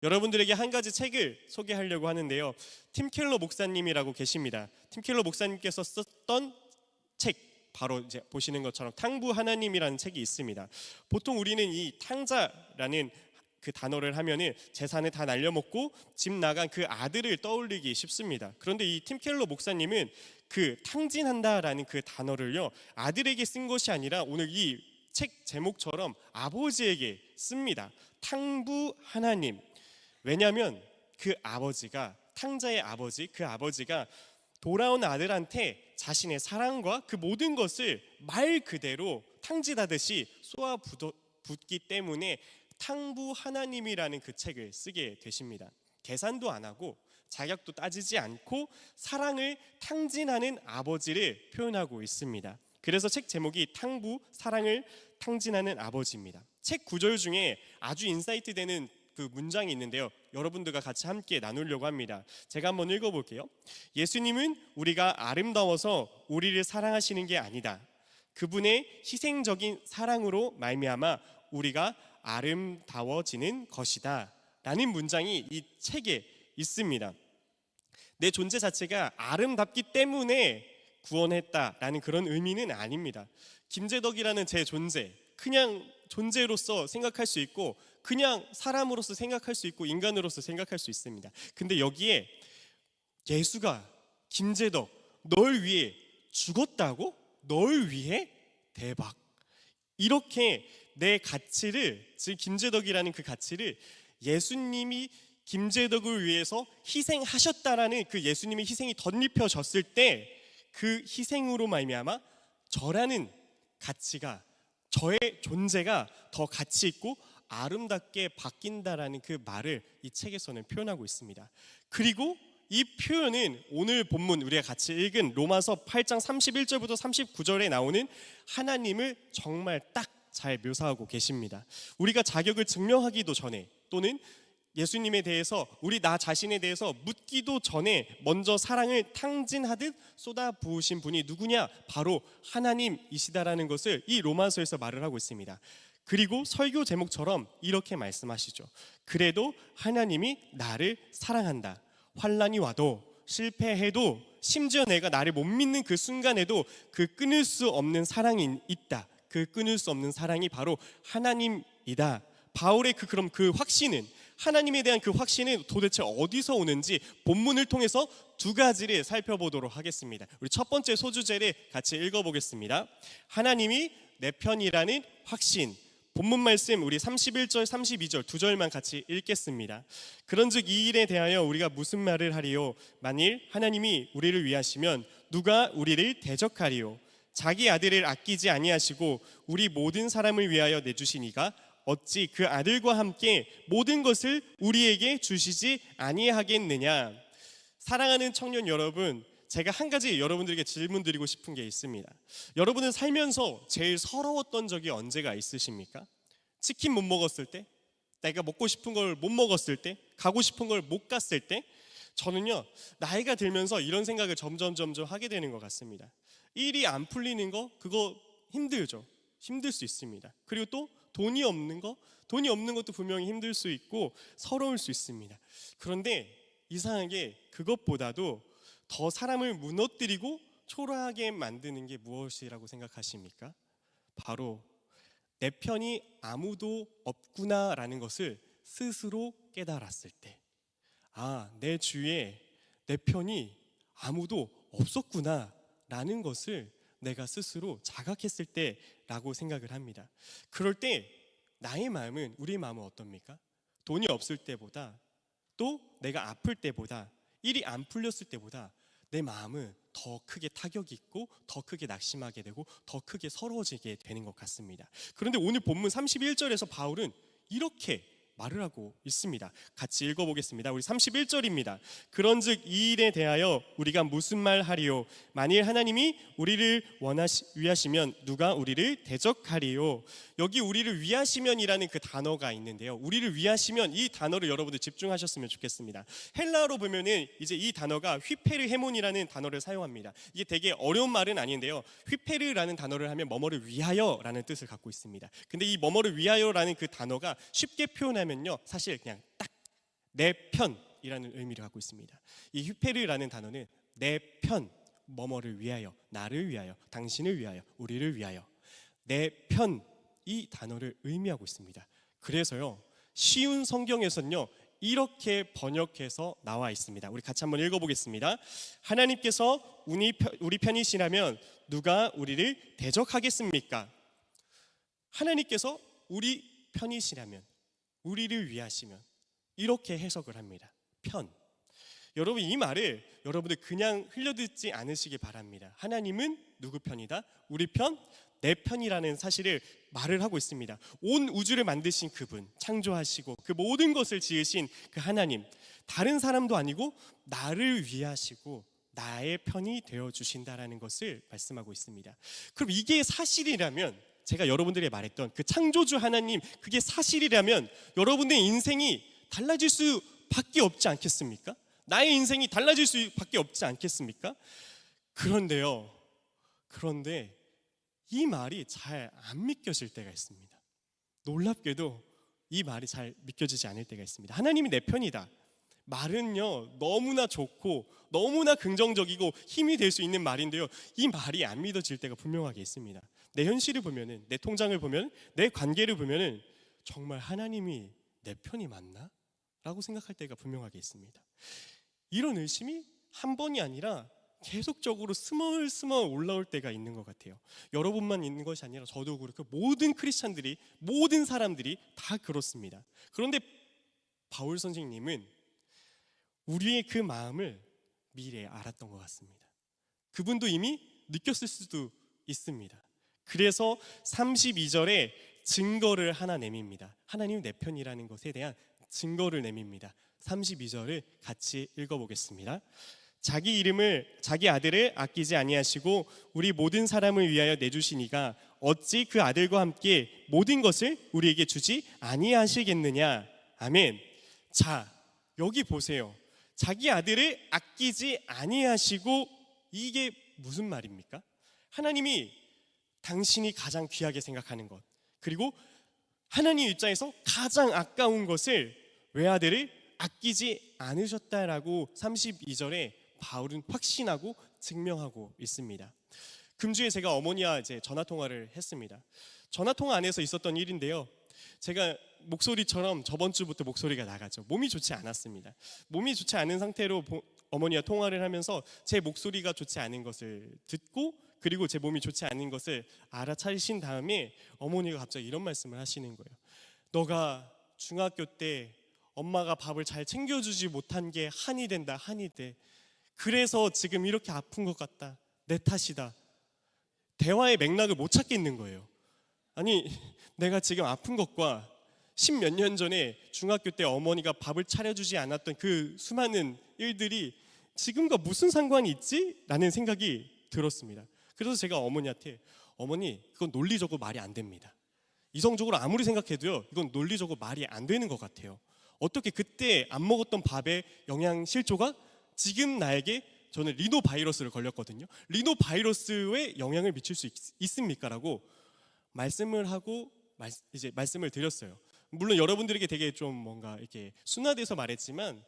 여러분들에게 한 가지 책을 소개하려고 하는데요. 팀 켈러 목사님이라고 계십니다. 팀 켈러 목사님께서 썼던 책, 바로 이제 보시는 것처럼 탕부 하나님이라는 책이 있습니다. 보통 우리는 이 탕자라는 그 단어를 하면은 재산을 다 날려먹고 집 나간 그 아들을 떠올리기 쉽습니다. 그런데 이 팀 켈러 목사님은 그 탕진한다라는 그 단어를요, 아들에게 쓴 것이 아니라 오늘 이 책 제목처럼 아버지에게 씁니다. 탕부 하나님. 왜냐하면 그 아버지가, 탕자의 아버지, 그 아버지가 돌아온 아들한테 자신의 사랑과 그 모든 것을 말 그대로 탕진하듯이 쏟아붓기 때문에 탕부 하나님이라는 그 책을 쓰게 되십니다. 계산도 안 하고 자격도 따지지 않고 사랑을 탕진하는 아버지를 표현하고 있습니다. 그래서 책 제목이 탕부, 사랑을 탕진하는 아버지입니다. 책 구절 중에 아주 인사이트 되는 그 문장이 있는데요, 여러분들과 같이 함께 나누려고 합니다. 제가 한번 읽어볼게요. 예수님은 우리가 아름다워서 우리를 사랑하시는 게 아니다. 그분의 희생적인 사랑으로 말미암아 우리가 아름다워지는 것이다 라는 문장이 이 책에 있습니다. 내 존재 자체가 아름답기 때문에 구원했다라는 그런 의미는 아닙니다. 김재덕이라는 제 존재, 그냥 존재로서 생각할 수 있고 그냥 사람으로서 생각할 수 있고 인간으로서 생각할 수 있습니다. 근데 여기에 예수가, 김재덕, 널 위해 죽었다고? 널 위해? 대박. 이렇게 내 가치를, 즉 김재덕이라는 그 가치를 예수님이 김재덕을 위해서 희생하셨다라는 그 예수님의 희생이 덧입혀졌을 때 그 희생으로 말미암아 저라는 가치가, 저의 존재가 더 가치 있고 아름답게 바뀐다라는 그 말을 이 책에서는 표현하고 있습니다. 그리고 이 표현은 오늘 본문 우리가 같이 읽은 로마서 8장 31절부터 39절에 나오는 하나님을 정말 딱 잘 묘사하고 계십니다. 우리가 자격을 증명하기도 전에, 또는 예수님에 대해서, 나 자신에 대해서 묻기도 전에 먼저 사랑을 탕진하듯 쏟아부으신 분이 누구냐? 바로 하나님이시다라는 것을 이 로마서에서 말을 하고 있습니다. 그리고 설교 제목처럼 이렇게 말씀하시죠. 그래도 하나님이 나를 사랑한다. 환난이 와도, 실패해도, 심지어 내가 나를 못 믿는 그 순간에도 그 끊을 수 없는 사랑이 있다. 그 끊을 수 없는 사랑이 바로 하나님이다. 바울의 그럼 그 확신은, 하나님에 대한 그 확신은 도대체 어디서 오는지 본문을 통해서 두 가지를 살펴보도록 하겠습니다. 우리 첫 번째 소주제를 같이 읽어보겠습니다. 하나님이 내 편이라는 확신. 본문 말씀 우리 31절 32절 두 절만 같이 읽겠습니다. 그런즉 이 일에 대하여 우리가 무슨 말을 하리요? 만일 하나님이 우리를 위하시면 누가 우리를 대적하리요? 자기 아들을 아끼지 아니하시고 우리 모든 사람을 위하여 내주시니가 어찌 그 아들과 함께 모든 것을 우리에게 주시지 아니하겠느냐? 사랑하는 청년 여러분, 제가 한 가지 여러분들에게 질문 드리고 싶은 게 있습니다. 여러분은 살면서 제일 서러웠던 적이 언제가 있으십니까? 치킨 못 먹었을 때? 내가 먹고 싶은 걸 못 먹었을 때? 가고 싶은 걸 못 갔을 때? 저는요, 나이가 들면서 이런 생각을 점점 하게 되는 것 같습니다. 일이 안 풀리는 거, 그거 힘들죠. 힘들 수 있습니다. 그리고 또 돈이 없는 것도 분명히 힘들 수 있고 서러울 수 있습니다. 그런데 이상하게 그것보다도 더 사람을 무너뜨리고 초라하게 만드는 게 무엇이라고 생각하십니까? 바로 내 편이 아무도 없구나라는 것을 스스로 깨달았을 때, 내 주위에 내 편이 아무도 없었구나라는 것을 내가 스스로 자각했을 때라고 생각을 합니다. 그럴 때 나의 마음은, 우리의 마음은 어떻습니까? 돈이 없을 때보다, 또 내가 아플 때보다, 일이 안 풀렸을 때보다 내 마음은 더 크게 타격이 있고 더 크게 낙심하게 되고 더 크게 서러워지게 되는 것 같습니다. 그런데 오늘 본문 31절에서 바울은 이렇게 말을 하고 있습니다. 같이 읽어보겠습니다. 우리 31절입니다. 그런즉 이 일에 대하여 우리가 무슨 말 하리요? 만일 하나님이 우리를 위하시면 누가 우리를 대적하리요? 여기 우리를 위하시면이라는 그 단어가 있는데요, 우리를 위하시면, 이 단어를 여러분들 집중하셨으면 좋겠습니다. 헬라어로 보면은 이제 이 단어가 휘페르 헤몬이라는 단어를 사용합니다. 이게 되게 어려운 말은 아닌데요, 휘페르라는 단어를 하면 뭐뭐를 위하여라는 뜻을 갖고 있습니다. 근데 이 뭐뭐를 위하여라는 그 단어가 쉽게 표현하면요, 사실 그냥 딱 내 편이라는 의미를 갖고 있습니다. 이 휴페르라는 단어는 내 편, 뭐뭐를 위하여, 나를 위하여, 당신을 위하여, 우리를 위하여, 내 편, 이 단어를 의미하고 있습니다. 그래서요, 쉬운 성경에서는요 이렇게 번역해서 나와 있습니다. 우리 같이 한번 읽어보겠습니다. 하나님께서 우리 편이시라면 누가 우리를 대적하겠습니까? 하나님께서 우리 편이시라면, 우리를 위하시면, 이렇게 해석을 합니다. 편. 여러분, 이 말을 여러분들 그냥 흘려듣지 않으시기 바랍니다. 하나님은 누구 편이다? 우리 편, 내 편이라는 사실을 말을 하고 있습니다. 온 우주를 만드신 그분, 창조하시고 그 모든 것을 지으신 그 하나님, 다른 사람도 아니고 나를 위하시고 나의 편이 되어주신다라는 것을 말씀하고 있습니다. 그럼 이게 사실이라면, 제가 여러분들에게 말했던 그 창조주 하나님, 그게 사실이라면 여러분의 인생이 달라질 수밖에 없지 않겠습니까? 나의 인생이 달라질 수밖에 없지 않겠습니까? 그런데 이 말이 잘 안 믿겨질 때가 있습니다. 놀랍게도 이 말이 잘 믿겨지지 않을 때가 있습니다. 하나님이 내 편이다. 말은요 너무나 좋고 너무나 긍정적이고 힘이 될 수 있는 말인데요, 이 말이 안 믿어질 때가 분명하게 있습니다. 내 현실을 보면은, 내 통장을 보면, 내 관계를 보면은 정말 하나님이 내 편이 맞나? 라고 생각할 때가 분명하게 있습니다. 이런 의심이 한 번이 아니라 계속적으로 스멀스멀 올라올 때가 있는 것 같아요. 여러분만 있는 것이 아니라 저도 그렇고 모든 크리스찬들이, 모든 사람들이 다 그렇습니다. 그런데 바울 선생님은 우리의 그 마음을 미래에 알았던 것 같습니다. 그분도 이미 느꼈을 수도 있습니다. 그래서 32절에 증거를 하나 내밉니다. 하나님 내 편이라는 것에 대한 증거를 내밉니다. 32절을 같이 읽어보겠습니다. 자기 아들을 아끼지 아니하시고 우리 모든 사람을 위하여 내주신 이가 어찌 그 아들과 함께 모든 것을 우리에게 주지 아니하시겠느냐. 아멘. 자, 여기 보세요. 자기 아들을 아끼지 아니하시고, 이게 무슨 말입니까? 하나님이 당신이 가장 귀하게 생각하는 것, 그리고 하나님 입장에서 가장 아까운 것을, 외아들을 아끼지 않으셨다라고 32절에 바울은 확신하고 증명하고 있습니다. 금주에 제가 어머니와 이제 전화 통화를 했습니다. 전화 통화 안에서 있었던 일인데요, 제가 목소리처럼 저번 주부터 목소리가 나가죠. 몸이 좋지 않았습니다. 몸이 좋지 않은 상태로 어머니와 통화를 하면서 제 목소리가 좋지 않은 것을 듣고, 그리고 제 몸이 좋지 않은 것을 알아차리신 다음에 어머니가 갑자기 이런 말씀을 하시는 거예요. 너가 중학교 때 엄마가 밥을 잘 챙겨주지 못한 게 한이 된다, 한이 돼. 그래서 지금 이렇게 아픈 것 같다. 내 탓이다. 대화의 맥락을 못 찾겠는 거예요. 아니, 내가 지금 아픈 것과 10몇 년 전에 중학교 때 어머니가 밥을 차려주지 않았던 그 수많은 일들이 지금과 무슨 상관이 있지? 라는 생각이 들었습니다. 그래서 제가 어머니한테, 어머니, 그건 논리적으로 말이 안 됩니다. 이성적으로 아무리 생각해도요, 이건 논리적으로 말이 안 되는 것 같아요. 어떻게 그때 안 먹었던 밥의 영양 실조가 지금 나에게, 저는 리노바이러스를 걸렸거든요, 리노바이러스에 영향을 미칠 수 있습니까? 라고 말씀을 하고 이제 말씀을 드렸어요. 물론 여러분들에게 되게 좀 뭔가 이렇게 순화돼서 말했지만,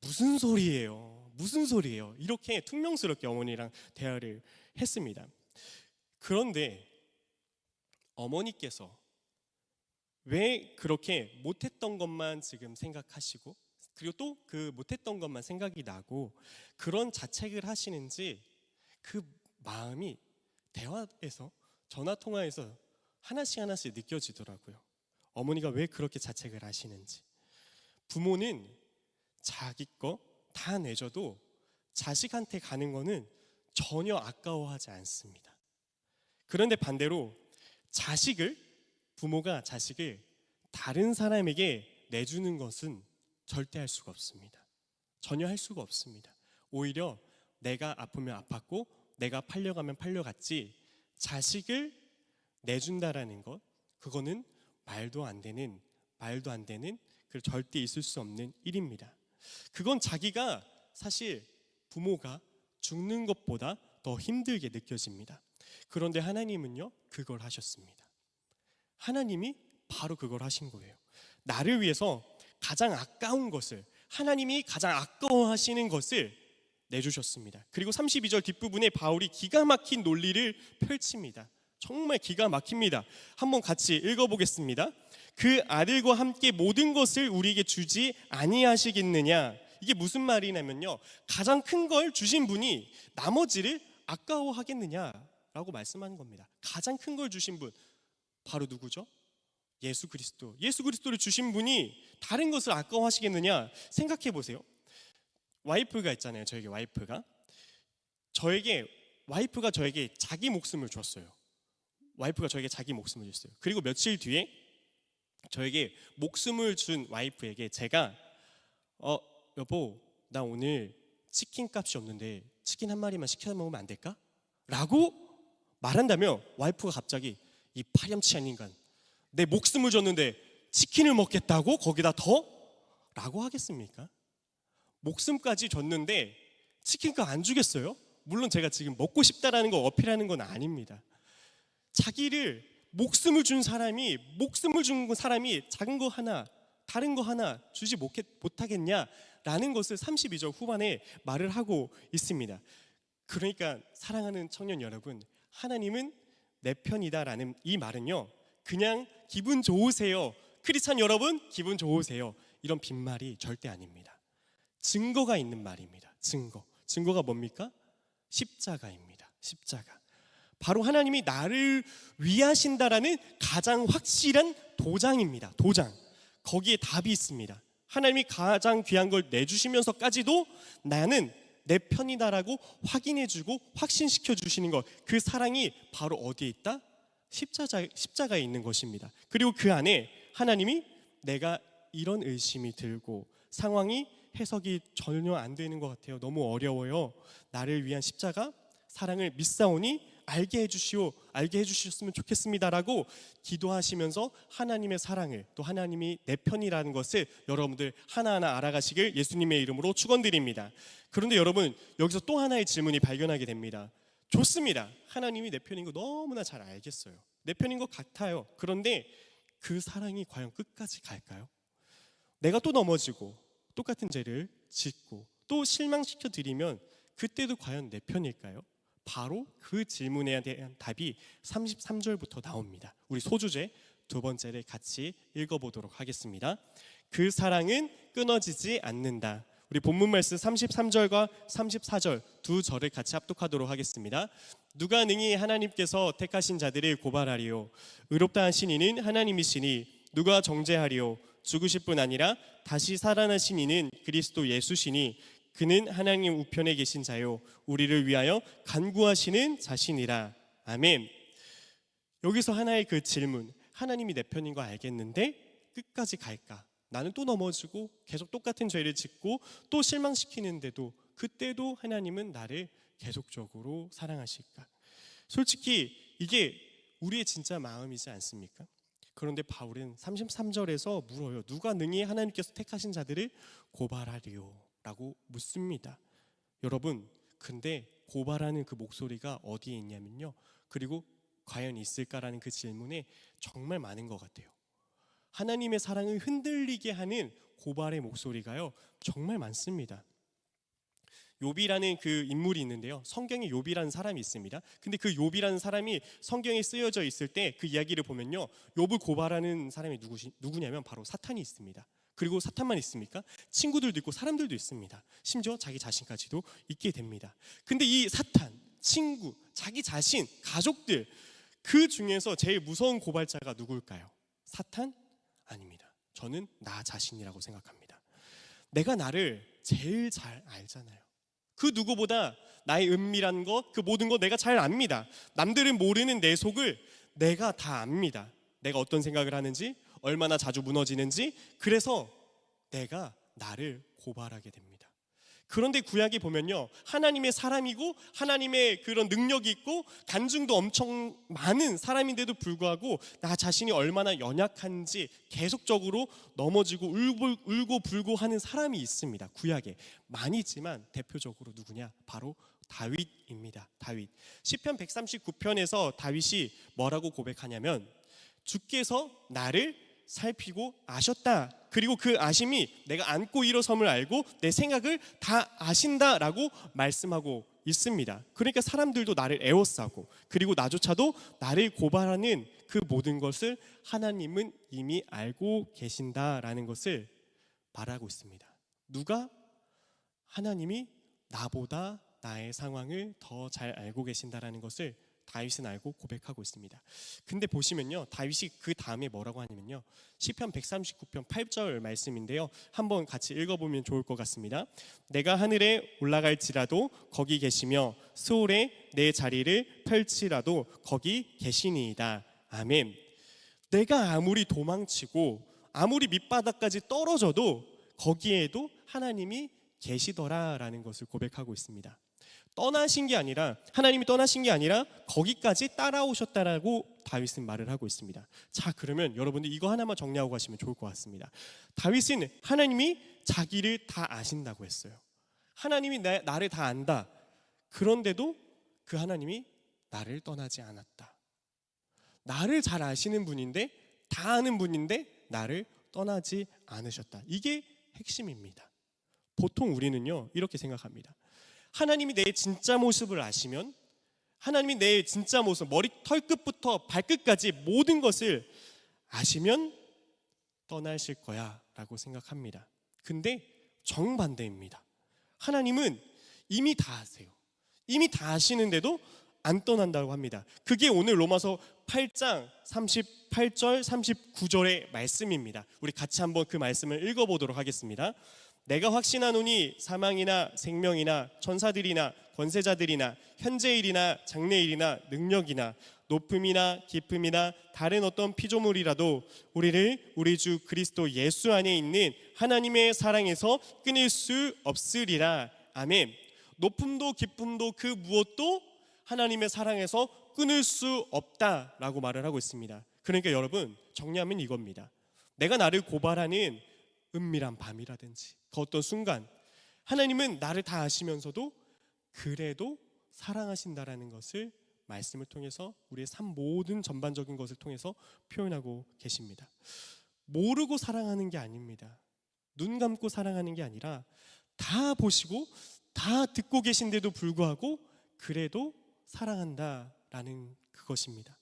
무슨 소리예요? 무슨 소리예요? 이렇게 퉁명스럽게 어머니랑 대화를 했습니다. 그런데 어머니께서 왜 그렇게 못했던 것만 지금 생각하시고, 그리고 또 그 못했던 것만 생각이 나고 그런 자책을 하시는지, 그 마음이 대화에서, 전화 통화에서 하나씩 느껴지더라고요. 어머니가 왜 그렇게 자책을 하시는지. 부모는 자기 거 다 내줘도 자식한테 가는 거는 전혀 아까워하지 않습니다. 그런데 반대로 부모가 자식을 다른 사람에게 내주는 것은 절대 할 수가 없습니다. 전혀 할 수가 없습니다. 오히려 내가 아프면 아팠고 내가 팔려가면 팔려갔지, 자식을 내준다라는 것, 그거는 말도 안 되는, 그 절대 있을 수 없는 일입니다. 그건 자기가, 사실 부모가 죽는 것보다 더 힘들게 느껴집니다. 그런데 하나님은요, 그걸 하셨습니다. 하나님이 바로 그걸 하신 거예요. 나를 위해서 가장 아까운 것을, 하나님이 가장 아까워하시는 것을 내주셨습니다. 그리고 32절 뒷부분에 바울이 기가 막힌 논리를 펼칩니다. 정말 기가 막힙니다. 한번 같이 읽어보겠습니다. 그 아들과 함께 모든 것을 우리에게 주지 아니하시겠느냐. 이게 무슨 말이냐면요, 가장 큰 걸 주신 분이 나머지를 아까워하겠느냐라고 말씀하는 겁니다. 가장 큰 걸 주신 분 바로 누구죠? 예수 그리스도. 예수 그리스도를 주신 분이 다른 것을 아까워하시겠느냐. 생각해 보세요. 와이프가 있잖아요. 저에게 와이프가 저에게 자기 목숨을 줬어요. 와이프가 저에게 자기 목숨을 줬어요. 그리고 며칠 뒤에 저에게 목숨을 준 와이프에게 제가 여보, 나 오늘 치킨 값이 없는데 치킨 한 마리만 시켜 먹으면 안 될까? 라고 말한다면 와이프가 갑자기 이 파렴치한 인간, 내 목숨을 줬는데 치킨을 먹겠다고? 거기다 더? 라고 하겠습니까? 목숨까지 줬는데 치킨값 안 주겠어요? 물론 제가 지금 먹고 싶다라는 거 어필하는 건 아닙니다. 자기를 목숨을 준 사람이 작은 거 하나, 다른 거 하나 주지 못하겠냐라는 것을 32절 후반에 말을 하고 있습니다. 그러니까 사랑하는 청년 여러분, 하나님은 내 편이다라는 이 말은요, 그냥 기분 좋으세요, 크리스찬 여러분 기분 좋으세요, 이런 빈말이 절대 아닙니다. 증거가 있는 말입니다. 증거가 뭡니까? 십자가입니다. 십자가. 바로 하나님이 나를 위하신다라는 가장 확실한 도장입니다. 도장. 거기에 답이 있습니다. 하나님이 가장 귀한 걸 내주시면서까지도 나는 내 편이다라고 확인해주고 확신시켜 주시는 것, 그 사랑이 바로 어디에 있다? 십자가에 있는 것입니다. 그리고 그 안에 하나님이 내가 이런 의심이 들고 상황이 해석이 전혀 안 되는 것 같아요, 너무 어려워요, 나를 위한 십자가 사랑을 믿사오니 알게 해주셨으면 좋겠습니다라고 기도하시면서 하나님의 사랑을, 또 하나님이 내 편이라는 것을 여러분들 하나하나 알아가시길 예수님의 이름으로 축원드립니다. 그런데 여러분, 여기서 또 하나의 질문이 발견하게 됩니다. 좋습니다. 하나님이 내 편인 거 너무나 잘 알겠어요. 내 편인 것 같아요. 그런데 그 사랑이 과연 끝까지 갈까요? 내가 또 넘어지고 똑같은 죄를 짓고 또 실망시켜 드리면 그때도 과연 내 편일까요? 바로 그 질문에 대한 답이 33절부터 나옵니다. 우리 소주제 두 번째를 같이 읽어보도록 하겠습니다. 그 사랑은 끊어지지 않는다. 우리 본문 말씀 33절과 34절 두 절을 같이 합독하도록 하겠습니다. 누가 능히 하나님께서 택하신 자들을 고발하리요? 의롭다 하신 이는 하나님이시니 누가 정죄하리요? 죽으실 뿐 아니라 다시 살아나신 이는 그리스도 예수시니 그는 하나님 우편에 계신 자요 우리를 위하여 간구하시는 자신이라. 아멘. 여기서 하나의 그 질문, 하나님이 내 편인 거 알겠는데 끝까지 갈까? 나는 또 넘어지고 계속 똑같은 죄를 짓고 또 실망시키는데도 그때도 하나님은 나를 계속적으로 사랑하실까? 솔직히 이게 우리의 진짜 마음이지 않습니까? 그런데 바울은 33절에서 물어요. 누가 능히 하나님께서 택하신 자들을 고발하리요? 라고 묻습니다. 여러분, 근데 고발하는 그 목소리가 어디에 있냐면요, 그리고 과연 있을까라는 그 질문에 정말 많은 것 같아요. 하나님의 사랑을 흔들리게 하는 고발의 목소리가요 정말 많습니다. 욥이라는 그 인물이 있는데요, 성경에 욥이라는 사람이 있습니다. 근데 그 욥이라는 사람이 성경에 쓰여져 있을 때 그 이야기를 보면요, 욥을 고발하는 사람이 누구냐면 바로 사탄이 있습니다. 그리고 사탄만 있습니까? 친구들도 있고 사람들도 있습니다. 심지어 자기 자신까지도 있게 됩니다. 근데 이 사탄, 친구, 자기 자신, 가족들, 그 중에서 제일 무서운 고발자가 누굴까요? 사탄? 아닙니다. 저는 나 자신이라고 생각합니다. 내가 나를 제일 잘 알잖아요. 그 누구보다 나의 은밀한 것, 그 모든 거 내가 잘 압니다. 남들은 모르는 내 속을 내가 다 압니다. 내가 어떤 생각을 하는지, 얼마나 자주 무너지는지. 그래서 내가 나를 고발하게 됩니다. 그런데 구약에 보면요, 하나님의 사람이고 하나님의 그런 능력이 있고 간증도 엄청 많은 사람인데도 불구하고 나 자신이 얼마나 연약한지 계속적으로 넘어지고 울고 불고 하는 사람이 있습니다. 구약에 많이 있지만 대표적으로 누구냐? 바로 다윗입니다. 다윗. 시편 139편에서 다윗이 뭐라고 고백하냐면, 주께서 나를 살피고 아셨다. 그리고 그 아심이 내가 안고 일어섬을 알고 내 생각을 다 아신다라고 말씀하고 있습니다. 그러니까 사람들도 나를 에워싸고 그리고 나조차도 나를 고발하는 그 모든 것을 하나님은 이미 알고 계신다라는 것을 말하고 있습니다. 누가? 하나님이 나보다 나의 상황을 더 잘 알고 계신다라는 것을 다윗은 알고 고백하고 있습니다. 근데 보시면요, 다윗이 그 다음에 뭐라고 하냐면요, 시편 139편 8절 말씀인데요, 한번 같이 읽어보면 좋을 것 같습니다. 내가 하늘에 올라갈지라도 거기 계시며 스올에 내 자리를 펼치라도 거기 계시니이다. 아멘. 내가 아무리 도망치고 아무리 밑바닥까지 떨어져도 거기에도 하나님이 계시더라라는 것을 고백하고 있습니다. 떠나신 게 아니라, 하나님이 떠나신 게 아니라 거기까지 따라오셨다라고 다윗은 말을 하고 있습니다. 자, 그러면 여러분들 이거 하나만 정리하고 가시면 좋을 것 같습니다. 다윗은 하나님이 자기를 다 아신다고 했어요. 하나님이 나를 다 안다. 그런데도 그 하나님이 나를 떠나지 않았다. 나를 잘 아시는 분인데, 다 아는 분인데 나를 떠나지 않으셨다. 이게 핵심입니다. 보통 우리는요, 이렇게 생각합니다. 하나님이 내 진짜 모습을 아시면, 하나님이 내 진짜 모습, 머리 털끝부터 발끝까지 모든 것을 아시면 떠나실 거야 라고 생각합니다. 근데 정반대입니다. 하나님은 이미 다 아세요. 이미 다 아시는데도 안 떠난다고 합니다. 그게 오늘 로마서 8장 38절 39절의 말씀입니다. 우리 같이 한번 그 말씀을 읽어보도록 하겠습니다. 내가 확신하노니 사망이나 생명이나 천사들이나 권세자들이나 현재일이나 장래일이나 능력이나 높음이나 깊음이나 다른 어떤 피조물이라도 우리를 우리 주 그리스도 예수 안에 있는 하나님의 사랑에서 끊을 수 없으리라. 아멘. 높음도 깊음도 그 무엇도 하나님의 사랑에서 끊을 수 없다라고 말을 하고 있습니다. 그러니까 여러분, 정리하면 이겁니다. 내가 나를 고발하는 은밀한 밤이라든지 그 어떤 순간, 하나님은 나를 다 아시면서도 그래도 사랑하신다라는 것을 말씀을 통해서, 우리의 삶 모든 전반적인 것을 통해서 표현하고 계십니다. 모르고 사랑하는 게 아닙니다. 눈 감고 사랑하는 게 아니라 다 보시고 다 듣고 계신데도 불구하고 그래도 사랑한다라는 그것입니다.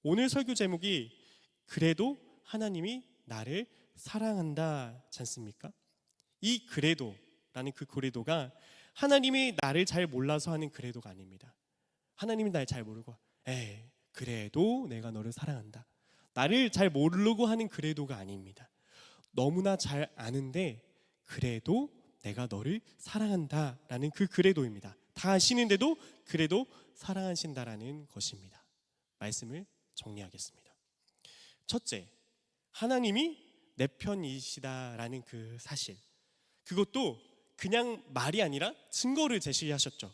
오늘 설교 제목이 그래도 하나님이 나를 사랑한다지 않습니까? 이 그래도라는 그 그래도가 하나님이 나를 잘 몰라서 하는 그래도가 아닙니다. 하나님이 날 잘 모르고 그래도 내가 너를 사랑한다, 나를 잘 모르고 하는 그래도가 아닙니다. 너무나 잘 아는데 그래도 내가 너를 사랑한다라는 그 그래도입니다. 다 아시는데도 그래도 사랑하신다라는 것입니다. 말씀을 정리하겠습니다. 첫째, 하나님이 내 편이시다라는 그 사실, 그것도 그냥 말이 아니라 증거를 제시하셨죠.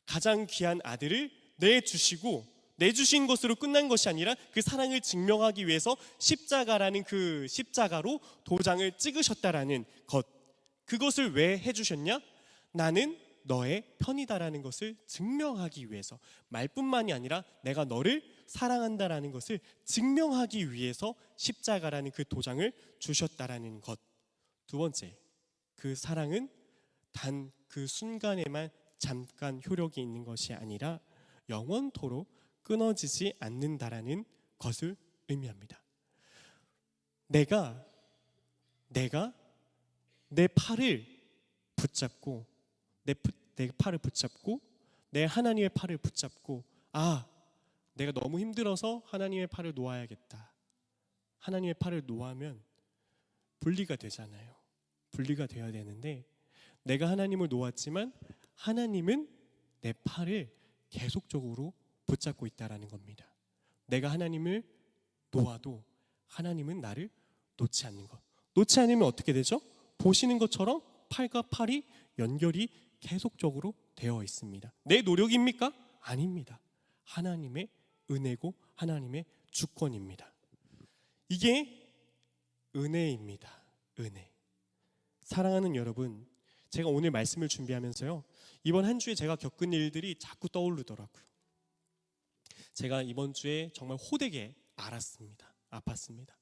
가장 귀한 아들을 내주신 것으로 끝난 것이 아니라 그 사랑을 증명하기 위해서 십자가라는 그 십자가로 도장을 찍으셨다라는 것, 그것을 왜 해주셨냐? 나는 너의 편이다라는 것을 증명하기 위해서, 말뿐만이 아니라 내가 너를 사랑한다라는 것을 증명하기 위해서 십자가라는 그 도장을 주셨다라는 것. 두 번째, 그 사랑은 단 그 순간에만 잠깐 효력이 있는 것이 아니라 영원토록 끊어지지 않는다라는 것을 의미합니다. 내가 내 팔을 붙잡고 내 팔을 붙잡고 내 하나님의 팔을 붙잡고, 내가 너무 힘들어서 하나님의 팔을 놓아야겠다. 하나님의 팔을 놓으면 분리가 되잖아요. 분리가 되어야 되는데, 내가 하나님을 놓았지만 하나님은 내 팔을 계속적으로 붙잡고 있다라는 겁니다. 내가 하나님을 놓아도 하나님은 나를 놓지 않는 것. 놓지 않으면 어떻게 되죠? 보시는 것처럼 팔과 팔이 연결이 계속적으로 되어 있습니다. 내 노력입니까? 아닙니다. 하나님의 은혜고 하나님의 주권입니다. 이게 은혜입니다. 은혜. 사랑하는 여러분, 제가 오늘 말씀을 준비하면서요, 이번 한 주에 제가 겪은 일들이 자꾸 떠오르더라고요. 제가 이번 주에 정말 호되게 아팠습니다.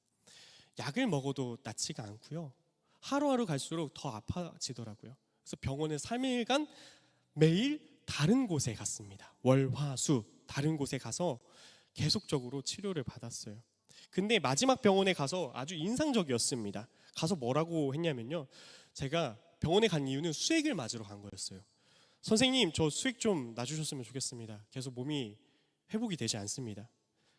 약을 먹어도 낫지가 않고요. 하루하루 갈수록 더 아파지더라고요. 그래서 병원에 3일간 매일 다른 곳에 갔습니다. 월, 화, 수 다른 곳에 가서 계속적으로 치료를 받았어요. 근데 마지막 병원에 가서 아주 인상적이었습니다. 가서 뭐라고 했냐면요, 제가 병원에 간 이유는 수액을 맞으러 간 거였어요. 선생님, 저 수액 좀 놔주셨으면 좋겠습니다. 계속 몸이 회복이 되지 않습니다.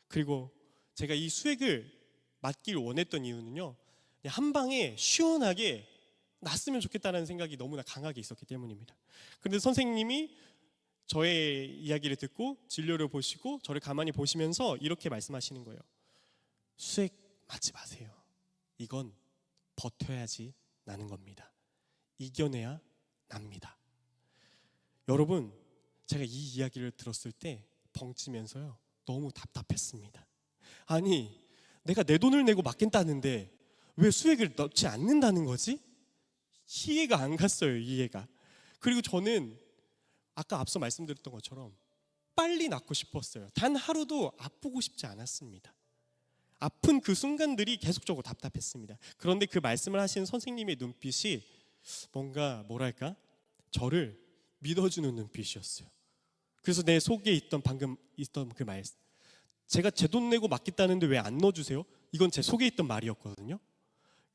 그리고 제가 이 수액을 맞길 원했던 이유는요, 그냥 한 방에 시원하게 났으면 좋겠다는 생각이 너무나 강하게 있었기 때문입니다. 그런데 선생님이 저의 이야기를 듣고 진료를 보시고 저를 가만히 보시면서 이렇게 말씀하시는 거예요. 수액 맞지 마세요. 이건 버텨야지 나는 겁니다. 이겨내야 납니다. 여러분, 제가 이 이야기를 들었을 때 벙찌면서요, 너무 답답했습니다. 아니, 내가 내 돈을 내고 맞겠다는데 왜 수액을 넣지 않는다는 거지? 이해가 안 갔어요, 이해가. 그리고 저는 아까 앞서 말씀드렸던 것처럼 빨리 낫고 싶었어요. 단 하루도 아프고 싶지 않았습니다. 아픈 그 순간들이 계속적으로 답답했습니다. 그런데 그 말씀을 하신 선생님의 눈빛이 뭔가 뭐랄까, 저를 믿어주는 눈빛이었어요. 그래서 내 속에 있던 방금 있던 그 말, 제가 제 돈 내고 맞겠다는데 왜 안 넣어주세요? 이건 제 속에 있던 말이었거든요.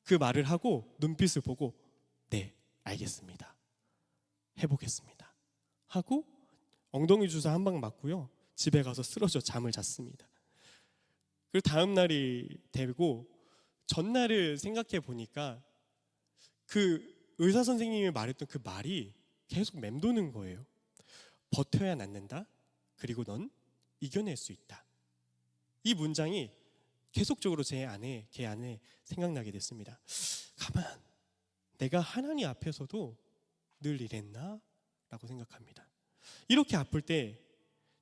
그 말을 하고 눈빛을 보고 네, 알겠습니다, 해보겠습니다 하고 엉덩이 주사 한 방 맞고요, 집에 가서 쓰러져 잠을 잤습니다. 그리고 다음 날이 되고 전날을 생각해 보니까 그 의사 선생님이 말했던 그 말이 계속 맴도는 거예요. 버텨야 낫는다. 그리고 넌 이겨낼 수 있다. 이 문장이 계속적으로 제 안에 생각나게 됐습니다. 가만, 내가 하나님 앞에서도 늘 이랬나? 라고 생각합니다. 이렇게 아플 때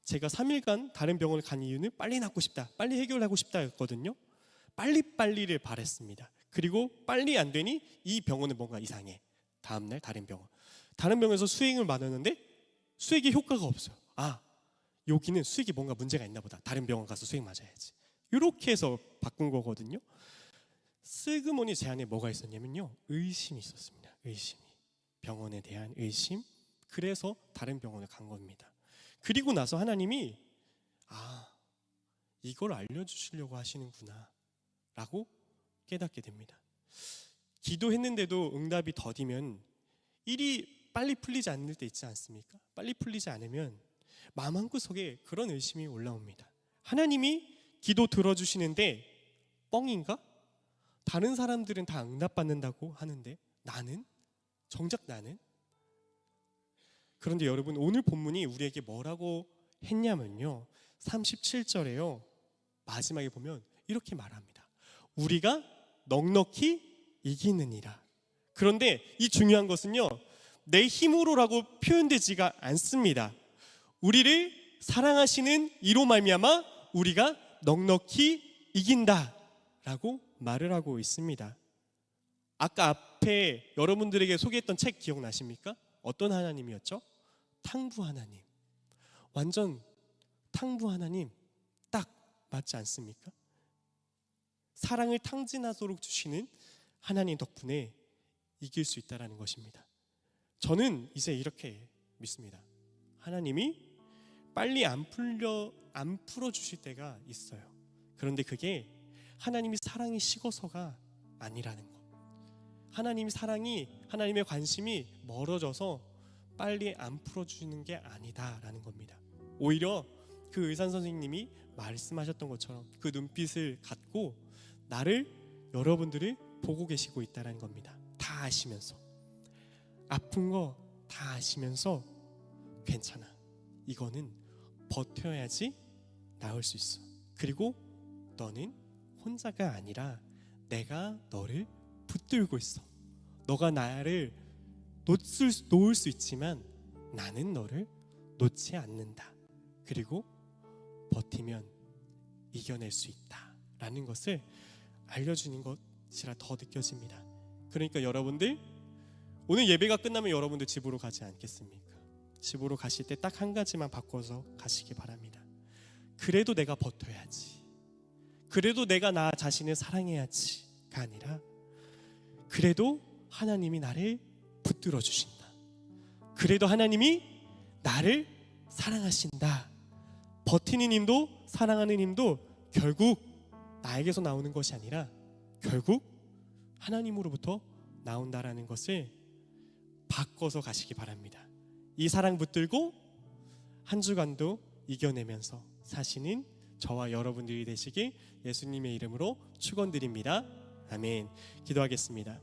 제가 3일간 다른 병원을 간 이유는 빨리 낫고 싶다, 빨리 해결하고 싶다 였거든요. 빨리빨리를 바랬습니다. 그리고 빨리 안 되니 이 병원은 뭔가 이상해. 다음날 다른 병원에서 수액을 맞았는데 수액이 효과가 없어요. 아, 여기는 수액이 뭔가 문제가 있나 보다. 다른 병원 가서 수액 맞아야지. 이렇게 해서 바꾼 거거든요. 슬그머니 제 안에 뭐가 있었냐면요, 의심이 있었습니다. 의심이. 병원에 대한 의심. 그래서 다른 병원을 간 겁니다. 그리고 나서 하나님이 이걸 알려주시려고 하시는구나 라고 깨닫게 됩니다. 기도했는데도 응답이 더디면 일이 빨리 풀리지 않을 때 있지 않습니까? 빨리 풀리지 않으면 마음 한구석에 그런 의심이 올라옵니다. 하나님이 기도 들어주시는데 뻥인가? 다른 사람들은 다 응답받는다고 하는데 정작 나는? 그런데 여러분, 오늘 본문이 우리에게 뭐라고 했냐면요, 37절에요 마지막에 보면 이렇게 말합니다. 우리가 넉넉히 이기느니라. 그런데 이 중요한 것은요, 내 힘으로라고 표현되지가 않습니다. 우리를 사랑하시는 이로 말미암아 우리가 넉넉히 이긴다 라고 말을 하고 있습니다. 아까 앞에 여러분들에게 소개했던 책 기억나십니까? 어떤 하나님이었죠? 탕부 하나님. 완전 탕부 하나님 딱 맞지 않습니까? 사랑을 탕진하도록 주시는 하나님 덕분에 이길 수 있다는 것입니다. 저는 이제 이렇게 믿습니다. 하나님이 빨리 안 풀어주실 때가 있어요. 그런데 그게 하나님이 사랑이 식어서가 아니라는 것. 하나님의 관심이 멀어져서 빨리 안 풀어주는 게 아니다라는 겁니다. 오히려 그 의사 선생님이 말씀하셨던 것처럼 그 눈빛을 갖고 여러분들을 보고 계시고 있다는 겁니다. 다 아시면서, 아픈 거 다 아시면서 괜찮아, 이거는 버텨야지 나을 수 있어. 그리고 너는 혼자가 아니라 내가 너를 붙들고 있어. 너가 나를 놓을 수 있지만 나는 너를 놓지 않는다. 그리고 버티면 이겨낼 수 있다 라는 것을 알려주는 것이라 더 느껴집니다. 그러니까 여러분들, 오늘 예배가 끝나면 여러분들 집으로 가지 않겠습니까? 집으로 가실 때 딱 한 가지만 바꿔서 가시기 바랍니다. 그래도 내가 버텨야지. 그래도 내가 나 자신을 사랑해야지. 아니라 그래도 하나님이 나를 붙들어 주신다. 그래도 하나님이 나를 사랑하신다. 버티는 힘도 사랑하는 힘도 결국 나에게서 나오는 것이 아니라 결국 하나님으로부터 나온다라는 것을 바꿔서 가시기 바랍니다. 이 사랑 붙들고 한 주간도 이겨내면서 사시는 저와 여러분들이 되시길 예수님의 이름으로 축원드립니다. 아멘. 기도하겠습니다.